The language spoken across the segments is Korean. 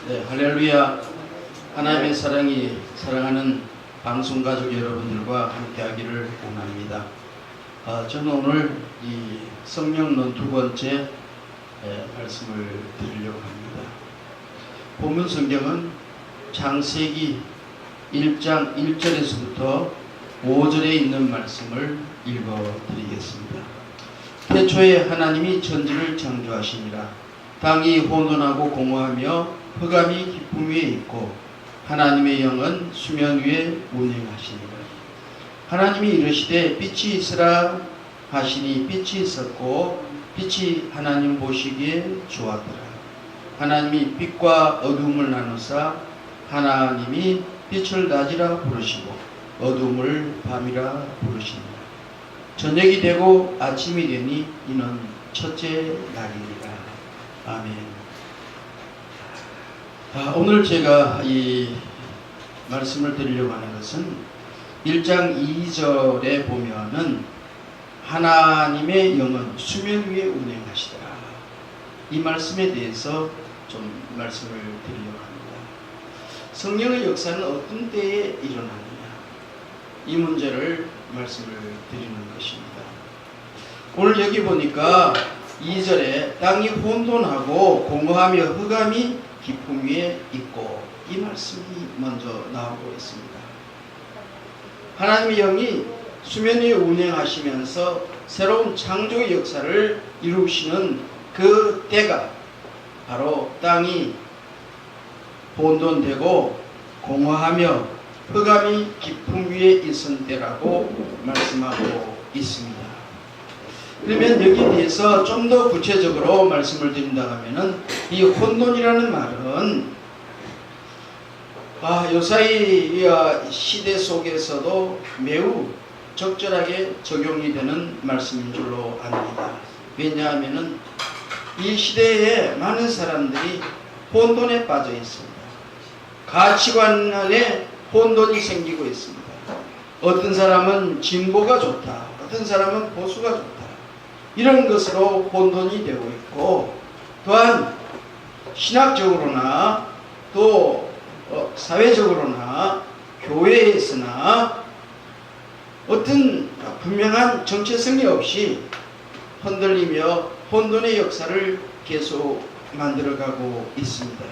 네, 할렐루야. 하나님의 사랑이 사랑하는 방송가족 여러분들과 함께하기를 원합니다. 저는 오늘 이 성령론 두 번째 말씀을 드리려고 합니다. 본문 성경은 창세기 1장 1절에서부터 5절에 있는 말씀을 읽어드리겠습니다. 태초에 하나님이 천지를 창조하시니라. 땅이 혼돈하고 공허하며 흑암이 깊음 위에 있고 하나님의 영은 수면 위에 운행하시니라. 하나님이 이르시되 빛이 있으라 하시니 빛이 있었고 빛이 하나님 보시기에 좋았더라. 하나님이 빛과 어둠을 나누사 하나님이 빛을 낮이라 부르시고 어둠을 밤이라 부르시니라. 저녁이 되고 아침이 되니 이는 첫째 날이니라. 아멘. 오늘 제가 이 말씀을 드리려고 하는 것은 1장 2절에 보면은 하나님의 영은 수면 위에 운행하시더라. 이 말씀에 대해서 좀 말씀을 드리려고 합니다. 성령의 역사는 어떤 때에 일어나느냐, 이 문제를 말씀을 드리는 것입니다. 오늘 여기 보니까 2절에 땅이 혼돈하고 공허하며 흑암이 깊음 위에 있고, 이 말씀이 먼저 나오고 있습니다. 하나님의 영이 수면 위에 운행하시면서 새로운 창조의 역사를 이루시는 그 때가 바로 땅이 혼돈되고 공허하며 흑암이 깊음 위에 있은 때라고 말씀하고 있습니다. 그러면 여기에 대해서 좀 더 구체적으로 말씀을 드린다 하면은 이 혼돈이라는 말은 요사이 시대 속에서도 매우 적절하게 적용이 되는 말씀인 줄로 압니다. 왜냐하면은 이 시대에 많은 사람들이 혼돈에 빠져 있습니다. 가치관 안에 혼돈이 생기고 있습니다. 어떤 사람은 진보가 좋다, 어떤 사람은 보수가 좋다, 이런 것으로 혼돈이 되고 있고, 또한 신학적으로나 또 사회적으로나 교회에서나 어떤 분명한 정체성이 없이 흔들리며 혼돈의 역사를 계속 만들어가고 있습니다.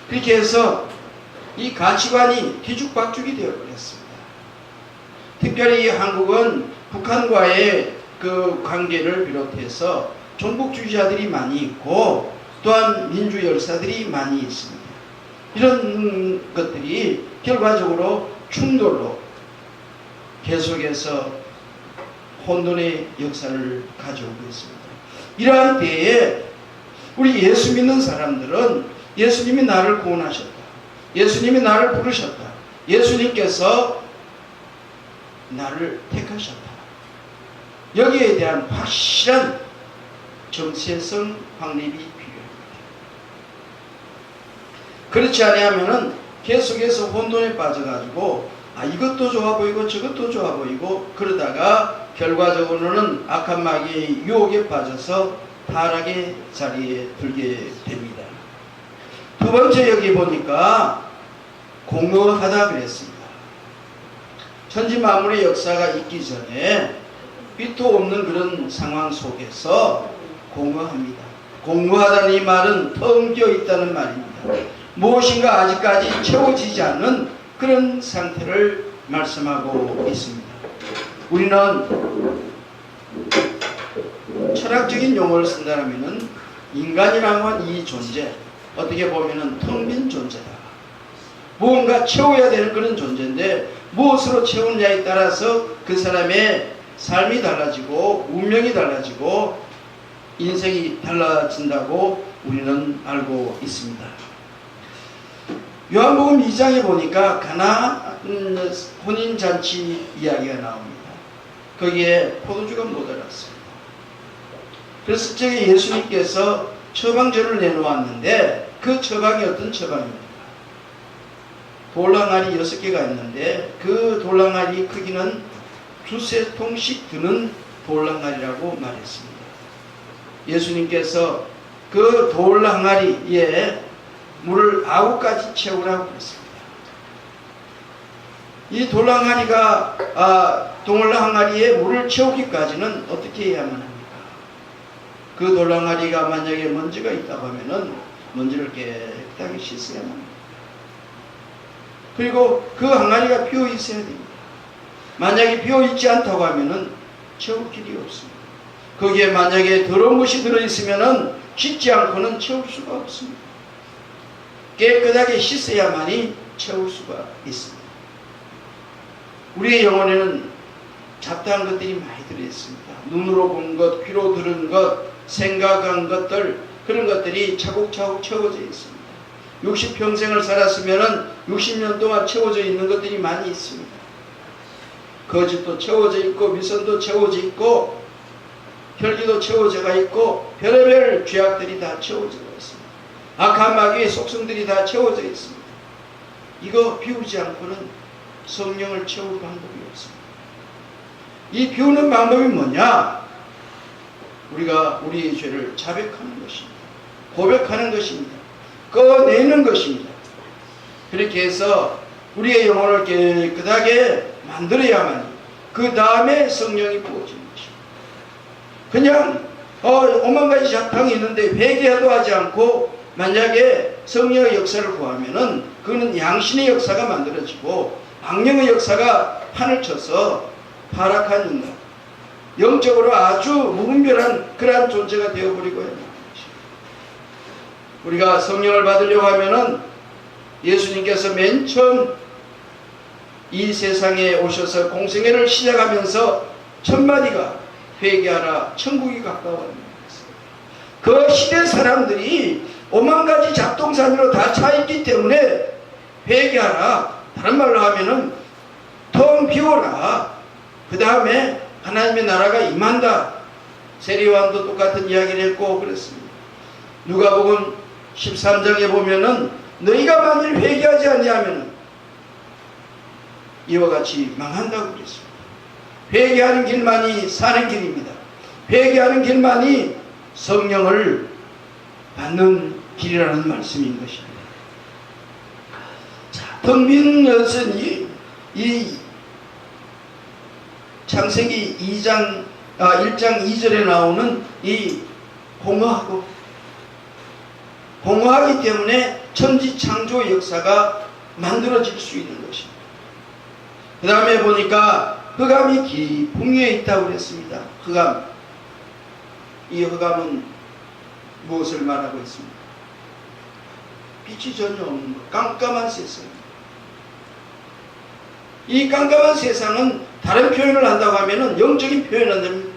그렇게 해서 이 가치관이 뒤죽박죽이 되어버렸습니다. 특별히 이 한국은 북한과의 그 관계를 비롯해서 종북주의자들이 많이 있고, 또한 민주 열사들이 많이 있습니다. 이런 것들이 결과적으로 충돌로 계속해서 혼돈의 역사를 가져오고 있습니다. 이러한 때에 우리 예수 믿는 사람들은 예수님이 나를 구원하셨다, 예수님이 나를 부르셨다, 예수님께서 나를 택하셨다, 여기에 대한 확실한 정체성 확립이 필요합니다. 그렇지 않으면은 계속해서 혼돈에 빠져가지고 이것도 좋아 보이고 저것도 좋아 보이고, 그러다가 결과적으로는 악한 마귀의 유혹에 빠져서 타락의 자리에 들게 됩니다. 두 번째, 여기 보니까 공허하다 그랬습니다. 천지 만물의 역사가 있기 전에 빛도 없는 그런 상황 속에서 공허합니다. 공허하다는 이 말은 텅 비어 있다는 말입니다. 무엇인가 아직까지 채워지지 않는 그런 상태를 말씀하고 있습니다. 우리는 철학적인 용어를 쓴다면 인간이라고 한 이 존재, 어떻게 보면 텅 빈 존재다. 무언가 채워야 되는 그런 존재인데, 무엇으로 채우느냐에 따라서 그 사람의 삶이 달라지고 운명이 달라지고 인생이 달라진다고 우리는 알고 있습니다. 요한복음 2장에 보니까 가나 혼인잔치 이야기가 나옵니다. 거기에 포도주가 모자랐습니다. 그래서 저기 예수님께서 처방전을 내놓았는데, 그 처방이 어떤 처방입니까? 돌항아리 6개가 있는데 그 돌항아리 크기는 두세 통씩 드는 돌항아리라고 말했습니다. 예수님께서 그 돌항아리에 물을 아구까지 채우라고 그랬습니다. 이 동을항아리에 물을 채우기까지는 어떻게 해야만 합니까? 그 돌랑아리가 만약에 먼지가 있다고 하면은 먼지를 깨끗하게 씻어야만 합니다. 그리고 그 항아리가 비어 있어야 됩니다. 만약에 비어 있지 않다고 하면은 채울 길이 없습니다. 거기에 만약에 더러운 것이 들어있으면은 씻지 않고는 채울 수가 없습니다. 깨끗하게 씻어야만이 채울 수가 있습니다. 우리의 영혼에는 잡다한 것들이 많이 들어있습니다. 눈으로 본 것, 귀로 들은 것, 생각한 것들, 그런 것들이 차곡차곡 채워져 있습니다. 60평생을 살았으면 60년 동안 채워져 있는 것들이 많이 있습니다. 거짓도 채워져 있고, 미선도 채워져 있고, 혈기도 채워져가 있고, 별의별 죄악들이 다 채워져 있습니다. 악한 마귀의 속성들이 다 채워져 있습니다. 이거 비우지 않고는 성령을 채울 방법이 없습니다. 이 비우는 방법이 뭐냐? 우리가 우리의 죄를 자백하는 것입니다. 고백하는 것입니다. 꺼내는 것입니다. 그렇게 해서 우리의 영혼을 깨끗하게 만들어야만이 그 다음에 성령이 부어지는 것입니다. 그냥 오만 가지 자탕이 있는데 회개도 하지 않고 만약에 성령의 역사를 구하면은 그거는 양신의 역사가 만들어지고 악령의 역사가 판을 쳐서 파락한 인간, 영적으로 아주 무분별한 그러한 존재가 되어버리고 있는 것입니다. 우리가 성령을 받으려고 하면은 예수님께서 맨 처음 이 세상에 오셔서 공생애를 시작하면서 첫 마디가 회개하라, 천국이 가까워요. 그 시대 사람들이 오만 가지 잡동사니로 다 차있기 때문에 회개하라, 다른 말로 하면은 텅 비워라, 그 다음에 하나님의 나라가 임한다. 세리요한도 똑같은 이야기를 했고 그랬습니다. 누가복음 13장에 보면은 너희가 만일 회개하지 아니하면 이와 같이 망한다고 그랬습니다. 회개하는 길만이 사는 길입니다. 회개하는 길만이 성령을 받는 길이라는 말씀인 것입니다. 자, 텅 빈 것은 이 창세기 1장 2절에 나오는 이 공허하기 때문에 천지 창조 역사가 만들어질 수 있는 것입니다. 그 다음에 보니까 흑암이 깊음 위에 있다고 그랬습니다. 흑암. 이 흑암은 무엇을 말하고 있습니까? 빛이 전혀 없는 것, 깜깜한 세상입니다. 이 깜깜한 세상은 다른 표현을 한다고 하면은, 영적인 표현을 한다면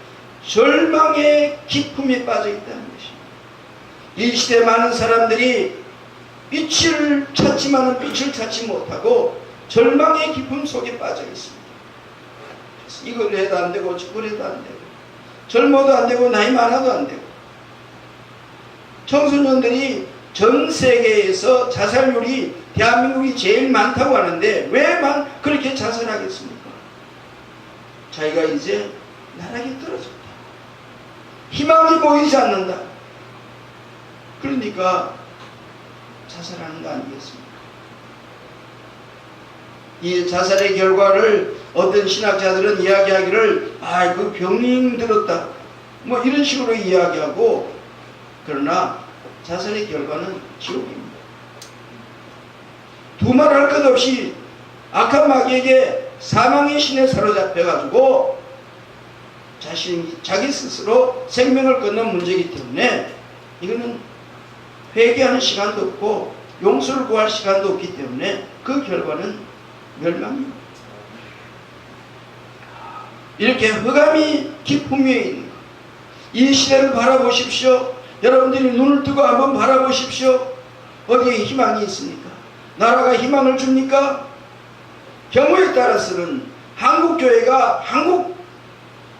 절망의 깊음에 빠져 있다는 것입니다. 이 시대 많은 사람들이 빛을 찾지만은 빛을 찾지 못하고 절망의 깊음 속에 빠져 있습니다. 이걸 해도 안 되고 저걸 해도 안 되고, 젊어도 안 되고 나이 많아도 안 되고, 청소년들이 전 세계에서 자살률이 대한민국이 제일 많다고 하는데 왜만 그렇게 자살하겠습니까? 자기가 이제 나락에 떨어졌다, 희망이 보이지 않는다, 그러니까 자살하는 거 아니겠습니까? 이 자살의 결과를 어떤 신학자들은 이야기하기를 그 병이 들었다 뭐 이런 식으로 이야기하고, 그러나 자살의 결과는 지옥입니다. 두말할 것 없이 악한 마귀에게 사망의 신에 사로잡혀가지고 자기 스스로 생명을 끊는 문제이기 때문에 이거는 회개하는 시간도 없고 용서를 구할 시간도 없기 때문에 그 결과는 멸망입니다. 이렇게 흑암이 깊음 위에 있는 것, 이 시대를 바라보십시오. 여러분들이 눈을 뜨고 한번 바라보십시오. 어디에 희망이 있습니까? 나라가 희망을 줍니까? 경우에 따라서는 한국교회가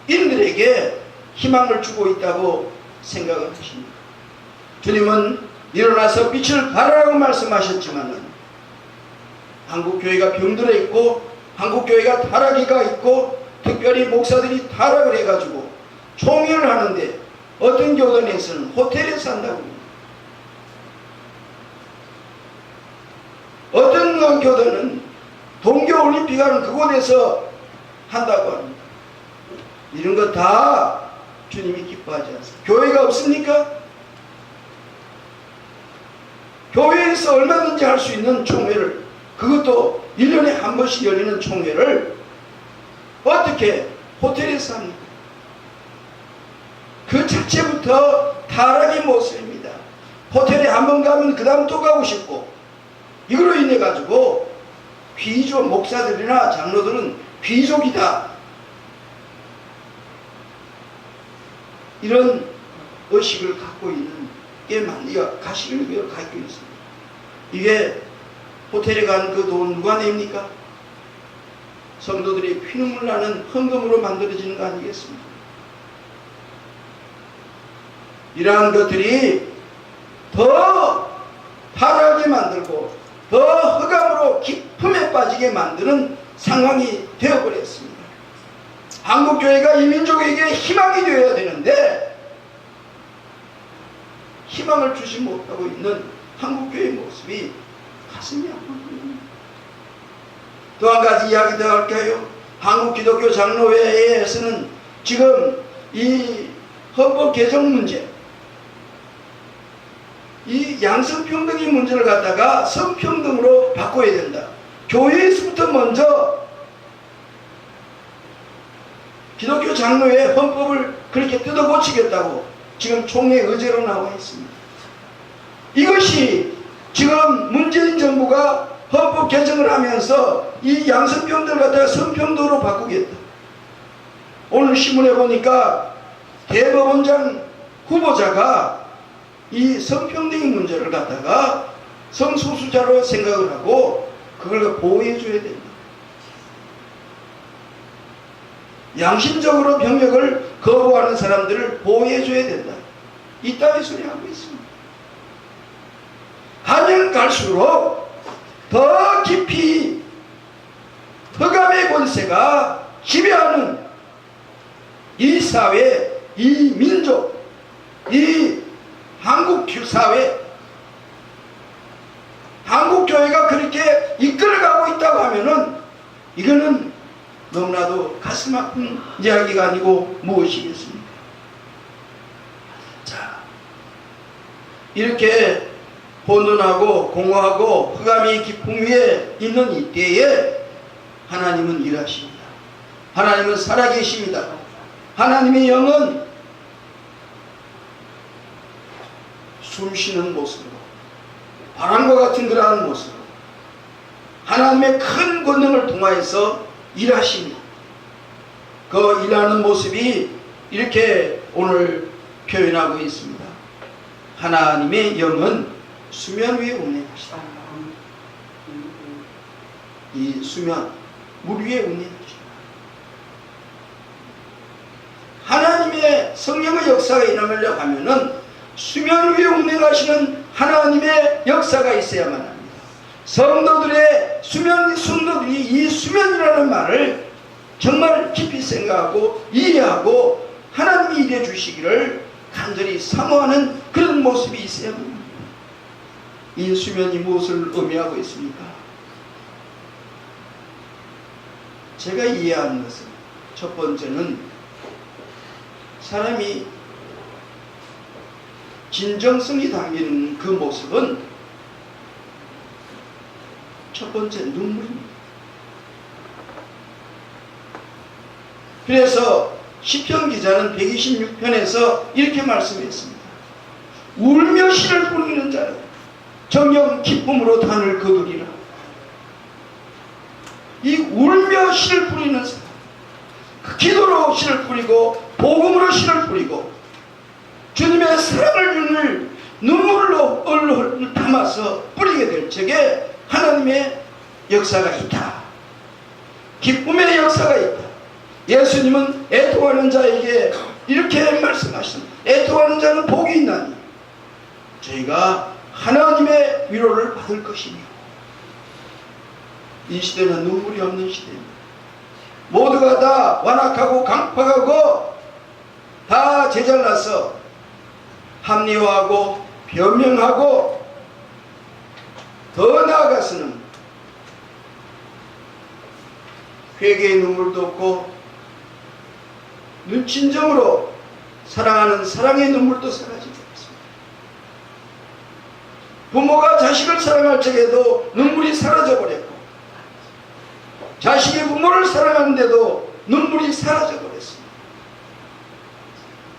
한국인들에게 희망을 주고 있다고 생각을 하십니다. 주님은 일어나서 빛을 발하라고 말씀하셨지만 한국교회가 병들어 있고 한국교회가 타락이가 있고 특별히 목사들이 타락을 해가지고 총회를 하는데 어떤 교단에서는 호텔에 산다고 합니다. 어떤 교단은 동계올림픽하는 그곳에서 한다고 합니다. 이런 거 다 주님이 기뻐하지 않습니까? 교회가 없습니까? 교회에서 얼마든지 할 수 있는 총회를, 그것도 1년에 한 번씩 열리는 총회를 어떻게 호텔에서 합니까? 그 자체부터 타락의 모습입니다. 호텔에 한 번 가면 그 다음 또 가고 싶고, 이걸로 인해 가지고 귀족 목사들이나 장로들은 귀족이다, 이런 의식을 갖고 있는 게 가시를 갖고 있습니다. 이게 호텔에 간 그 돈 누가 냅니까? 성도들이 피눈물 나는 헌금으로 만들어지는 거 아니겠습니까? 이러한 것들이 더 타락하게 만들고 더 흑암으로 깊음에 빠지게 만드는 상황이 되어버렸습니다. 한국교회가 이 민족에게 희망이 되어야 되는데 희망을 주지 못하고 있는 한국교회의 모습이 가슴이 아픕니다. 또 한 가지 이야기 더 할까요? 한국기독교 장로회에서는 지금 이 헌법 개정 문제, 이 양성평등의 문제를 갖다가 성평등으로 바꿔야 된다. 교회에서부터 먼저 기독교 장로회 헌법을 그렇게 뜯어 고치겠다고 지금 총회 의제로 나와 있습니다. 이것이 지금 문재인 정부가 헌법 개정을 하면서 이 양성평등을 갖다가 성평등으로 바꾸겠다. 오늘 신문에 보니까 대법원장 후보자가 이 성평등의 문제를 갖다가 성소수자로 생각을 하고 그걸 보호해 줘야 된다. 양심적으로 병역을 거부하는 사람들을 보호해 줘야 된다. 이따위 소리 하고 있습니다. 가면 갈수록 더 깊이 흑암의 권세가 지배하는 이 사회, 이 민족, 이 한국 사회, 한국교회가 그렇게 이끌어가고 있다고 하면은 이거는 너무나도 가슴 아픈 이야기가 아니고 무엇이겠습니까? 자, 이렇게 혼돈하고 공허하고 흑암이 깊음 위에 있는 이때에 하나님은 일하십니다. 하나님은 살아계십니다. 하나님의 영은 숨쉬는 모습으로, 바람과 같은 그러한 모습으로 하나님의 큰 권능을 통하여서 일하십니다. 그 일하는 모습이 이렇게 오늘 표현하고 있습니다. 하나님의 영은 수면 위에 운행하시다. 이 수면, 물 위에 운행하시다. 하나님의 성령의 역사가 일어나려고 하면은 수면 위에 운행하시는 하나님의 역사가 있어야만 합니다. 성도들이 이 수면이라는 말을 정말 깊이 생각하고 이해하고 하나님이 일해 주시기를 간절히 사모하는 그런 모습이 있어야 합니다. 이 수면이 무엇을 의미하고 있습니까? 제가 이해하는 것은 첫 번째는 사람이 진정성이 담기는 그 모습은 첫 번째 눈물입니다. 그래서 시편 기자는 126편에서 이렇게 말씀했습니다. 울며 씨를 뿌리는 자는 정녕 기쁨으로 단을 거두리라. 이 울며 씨를 뿌리는 사람, 그 기도로 씨를 뿌리고 복음으로 씨를 뿌리고 주님의 사랑을 눈물로 얼른 담아서 뿌리게 될 적에 하나님의 역사가 있다. 기쁨의 역사가 있다. 예수님은 애통하는 자에게 이렇게 말씀하십니다. 애통하는 자는 복이 있나니 저희가 하나님의 위로를 받을 것이며. 이 시대는 눈물이 없는 시대입니다. 모두가 다 완악하고 강팍하고 다 제잘나서 합리화하고 변명하고 더 나아가서는 회개의 눈물도 없고 진정으로 사랑하는 사랑의 눈물도 사라지고 있습니다. 부모가 자식을 사랑할 적에도 눈물이 사라져버렸고 자식이 부모를 사랑하는데도 눈물이 사라져버렸습니다.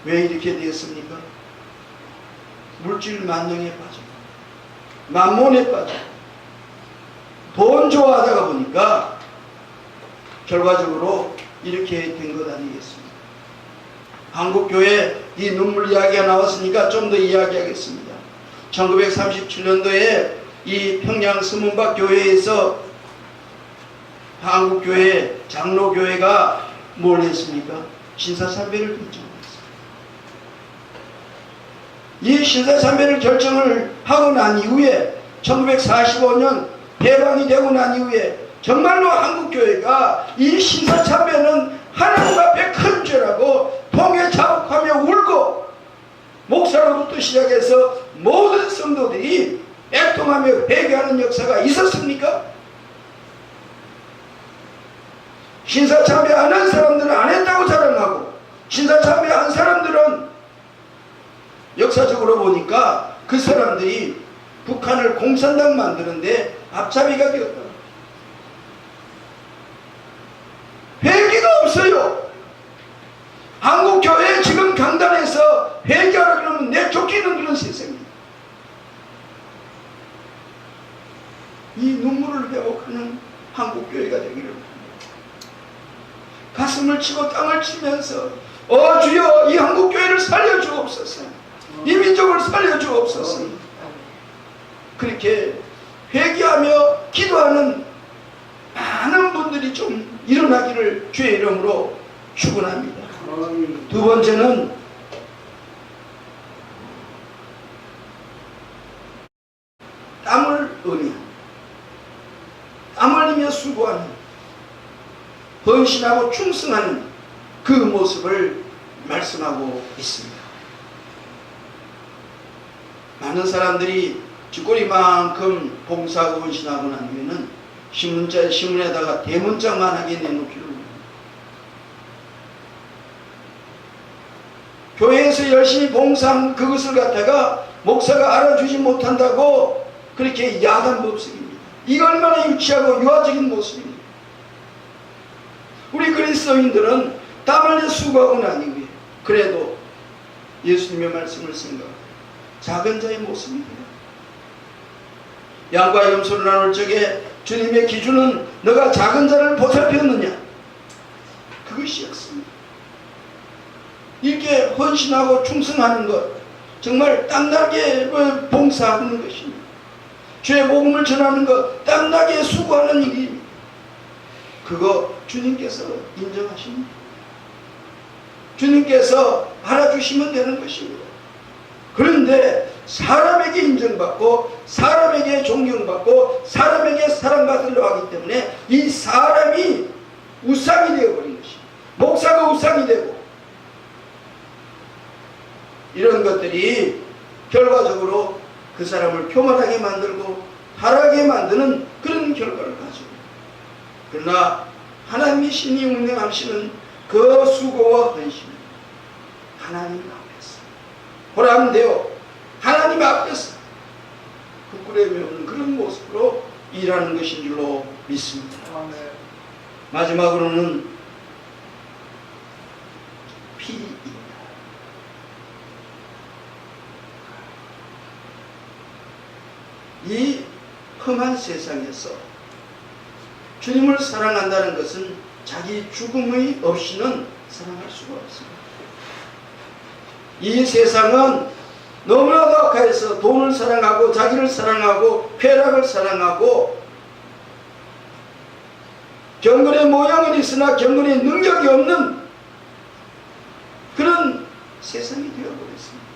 왜 이렇게 되었습니까? 물질 만능에 빠지고 만몬에 빠지고 돈 좋아하다가 보니까 결과적으로 이렇게 된 것 아니겠습니까? 한국교회 이 눈물 이야기가 나왔으니까 좀 더 이야기하겠습니다. 1937년도에 이 평양 서문박 교회에서 한국교회 장로교회가 뭘 했습니까? 신사참배를 결정했습니다. 이 신사참배를 결정을 하고 난 이후에 1945년 해방이 되고 난 이후에 정말로 한국교회가 이 신사참배는 하나님 앞에 큰 죄라고 통에 자복하며 울고 목사로부터 시작해서 모든 성도들이 애통하며 회개하는 역사가 있었습니까? 신사참배 안 한 사람들은 안 했다고 자랑하고 신사참배 한 사람들은 역사적으로 보니까 그 사람들이 북한을 공산당 만드는데 앞잡이가 되었다. 회개가 없어요. 한국교회 지금 강단에서 회개하라 그러면 내쫓기는 그런 세상입니다. 이 눈물을 회복하는 한국교회가 되기를 바랍니다. 가슴을 치고 땅을 치면서 주여 이 한국교회를 살려주옵소서, 이 민족을 살려주옵소서, 그렇게 회개하며 기도하는 많은 분들이 좀 일어나기를 주의 이름으로 축원합니다. 두 번째는 땀을 흘리며 땀 흘리며 수고하는 헌신하고 충성하는 그 모습을 말씀하고 있습니다. 많은 사람들이 쥐꼬리만큼 봉사하고 헌신하고 난 후에는 신문에다가 대문짝만하게 내놓기를 합니다. 교회에서 열심히 봉사한 그것을 갖다가 목사가 알아주지 못한다고 그렇게 야단법석입니다. 이거 얼마나 유치하고 유아적인 모습입니다. 우리 그리스도인들은 땀 흘려 수고하고 난 이후에 그래도 예수님의 말씀을 생각하고 작은 자의 모습입니다. 양과 염소를 나눌 적에 주님의 기준은 너가 작은 자를 보살폈느냐, 그것이었습니다. 이렇게 헌신하고 충성하는 것, 정말 땀나게 봉사하는 것입니다. 주의 복음을 전하는 것, 땀나게 수고하는 일입니다. 그거 주님께서 인정하십니다. 주님께서 알아주시면 되는 것입니다. 그런데 사람에게 인정받고 사람에게 존경받고 사람에게 사랑받으려 하기 때문에 이 사람이 우상이 되어버린 것입니다. 목사가 우상이 되고 이런 것들이 결과적으로 그 사람을 교만하게 만들고 타락하게 만드는 그런 결과를 가지고, 그러나 하나님이 신이 운행하시는 그 수고와 헌신은 하나님 앞에서 보람되어 하나님 앞에서 부끄러움이 없는 그런 모습으로 일하는 것인 줄로 믿습니다. 마지막으로는 피입니다. 이 험한 세상에서 주님을 사랑한다는 것은 자기 죽음의 없이는 사랑할 수가 없습니다. 이 세상은 너무나도 악해서 돈을 사랑하고 자기를 사랑하고 쾌락을 사랑하고 경건의 모양은 있으나 경건의 능력이 없는 그런 세상이 되어버렸습니다.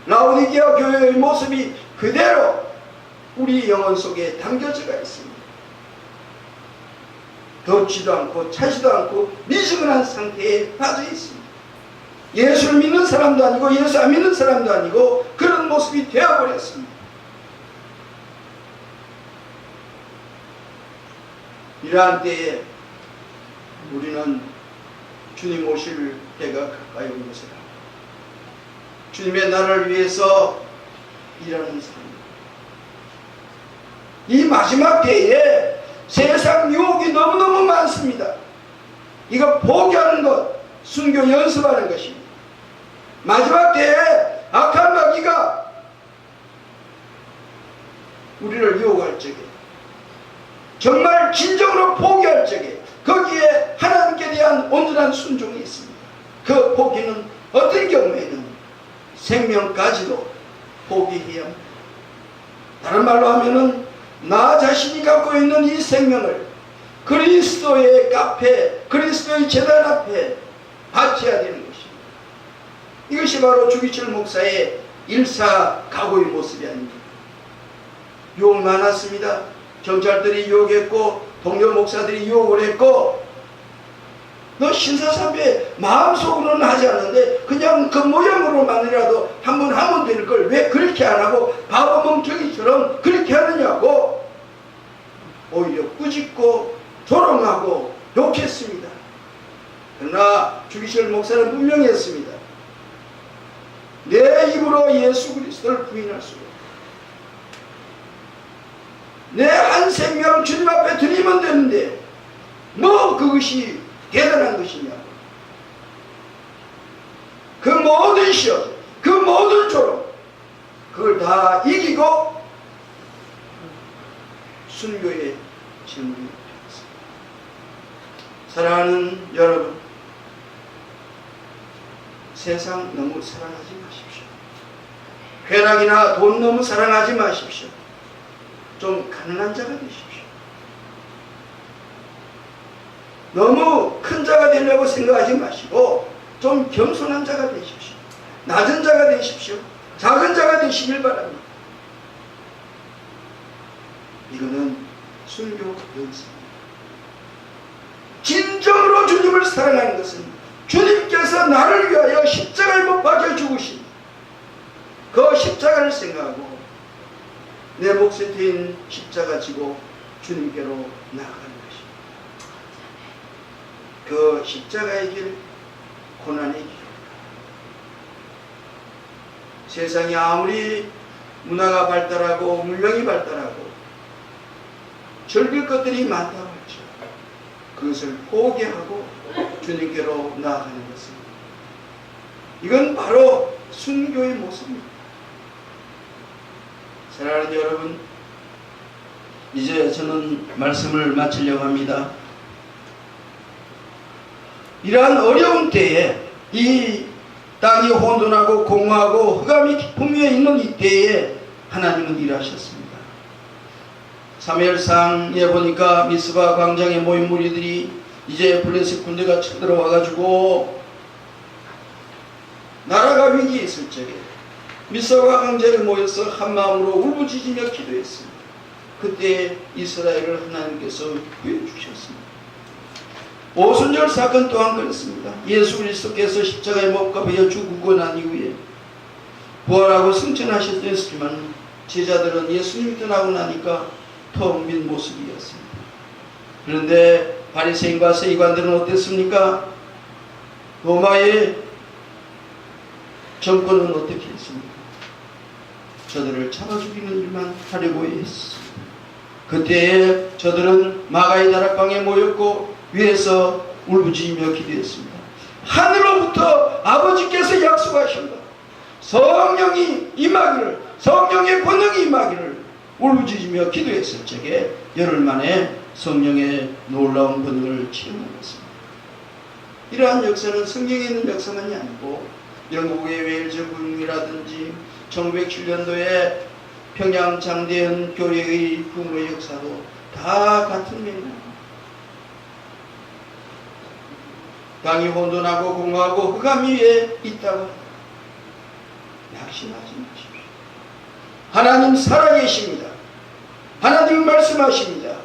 라오디게아 교회의 모습이 그대로 우리 영혼 속에 담겨져가 있습니다. 덥지도 않고 차지도 않고 미지근한 상태에 빠져 있습니다. 예수를 믿는 사람도 아니고 예수 안 믿는 사람도 아니고 그런 모습이 되어버렸습니다. 이러한 때에 우리는 주님 오실 때가 가까이 온 것이라. 주님의 나라를 위해서 일하는 사람. 이 마지막 때에 세상 유혹이 너무너무 많습니다. 이거 포기하는 것, 순교 연습하는 것입니다. 마지막 때에 악한 마귀가 우리를 유혹할 적에, 정말 진정으로 포기할 적에 거기에 하나님께 대한 온전한 순종이 있습니다. 그 포기는 어떤 경우에는 생명까지도 포기해야 합니다. 다른 말로 하면은 나 자신이 갖고 있는 이 생명을 그리스도의 카페, 그리스도의 제단 앞에 바쳐야 되는 것입니다. 이것이 바로 주기철 목사의 일사각오의 모습이 아닙니다. 유혹 많았습니다. 경찰들이 유혹했고 동료 목사들이 유혹을 했고, 너 신사삼배 마음속으로는 하지 않는데 그냥 그 모양으로만이라도 한번 하면 될 걸 왜 그렇게 안 하고 바보 멍청이처럼 그렇게 하느냐고 오히려 꾸짖고 조롱하고 욕했습니다. 그러나 주기철 목사는 분명히 했습니다. 내 입으로 예수 그리스도를 부인할 수 없다. 내 한 생명 주님 앞에 드리면 되는데 뭐 그것이 대단한 것이냐고. 그 모든 시험, 그 모든 조롱, 그걸 다 이기고 순교의 질문이 되었습니다. 사랑하는 여러분, 세상 너무 사랑하지 마십시오. 쾌락이나 돈 너무 사랑하지 마십시오. 좀 가난한 자가 되십시오. 너무 큰 자가 되려고 생각하지 마시고 좀 겸손한 자가 되십시오. 낮은 자가 되십시오. 작은 자가 되시길 바랍니다. 이거는 순교 연습입니다. 진정으로 주님을 사랑하는 것은 주님께서 나를 위하여 십자가에 못 박혀 죽으신 그 십자가를 생각하고 내 몫에 든 십자가 지고 주님께로 나아가는 것입니다. 그 십자가의 길, 고난의 길. 세상이 아무리 문화가 발달하고 문명이 발달하고 즐길 것들이 많다고 할지 그것을 포기하고 주님께로 나아가는 것입니다. 이건 바로 순교의 모습입니다. 사랑하는 여러분, 이제 저는 말씀을 마치려고 합니다. 이러한 어려운 때에 이 땅이 혼돈하고 공허하고 흑암이 깊음 위에 있는 이 때에 하나님은 일하셨습니다. 사무엘상에 보니까 미스바 광장에 모인 무리들이 이제 블레셋 군대가 쳐들어와가지고 나라가 위기에 있을 적에 미스바 광장에 모여서 한마음으로 울부짖으며 기도했습니다. 그때 이스라엘을 하나님께서 구해주셨습니다. 오순절 사건 또한 그렇습니다. 예수 그리스도께서 십자가에 못 박혀 죽고 난 이후에 부활하고 승천하셨지만 제자들은 예수님이 떠나고 나니까 텅 빈 모습이었습니다. 그런데 바리새인과 세리관들은 어땠습니까? 로마의 정권은 어떻게 했습니까? 저들을 잡아 죽이는 일만 하려고 했습니다. 그때에 저들은 마가의 다락방에 모였고 위에서 울부짖으며 기도했습니다. 하늘로부터 아버지께서 약속하신 것, 성령이 임하기를, 성령의 권능이 임하기를 울부짖으며 기도했을 적에 열흘 만에 성령의 놀라운 권능을 체험하였습니다. 이러한 역사는 성경에 있는 역사만이 아니고 영국의 웨일즈 부흥이라든지 1907년도에 평양 장대현 교회의 부흥의 역사도 다 같은 맥락입니다. 땅이 혼돈하고 공허하고 흑암 위에 있다고 낙심하지 마십시오. 하나님 살아계십니다. 하나님 말씀하십니다.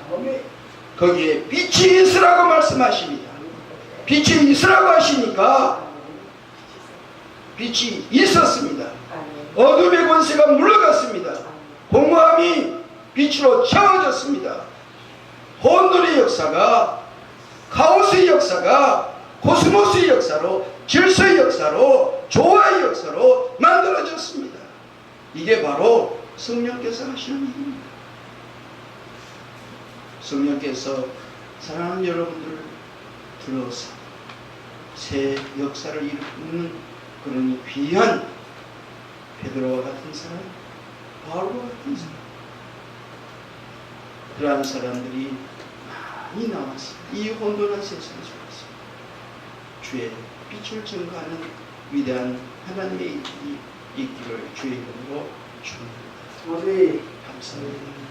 거기에 빛이 있으라고 말씀하십니다. 빛이 있으라고 하시니까 빛이 있었습니다. 어둠의 권세가 물러갔습니다. 공허함이 빛으로 채워졌습니다. 혼돈의 역사가 카오스의 역사가 코스모스의 역사로, 질서의 역사로, 조화의 역사로 만들어졌습니다. 이게 바로 성령께서 하시는 일입니다. 성령께서 사랑하는 여러분들을 들어서 새 역사를 이루는 그런 귀한 베드로와 같은 사람, 바울과 같은 사람, 그러한 사람들이 많이 나와서 이 혼돈한 세상에 속에서 주의 빛을 증거하는 위대한 하나님의 일이 있기를 주의 이름으로 축원합니다. 감사합니다.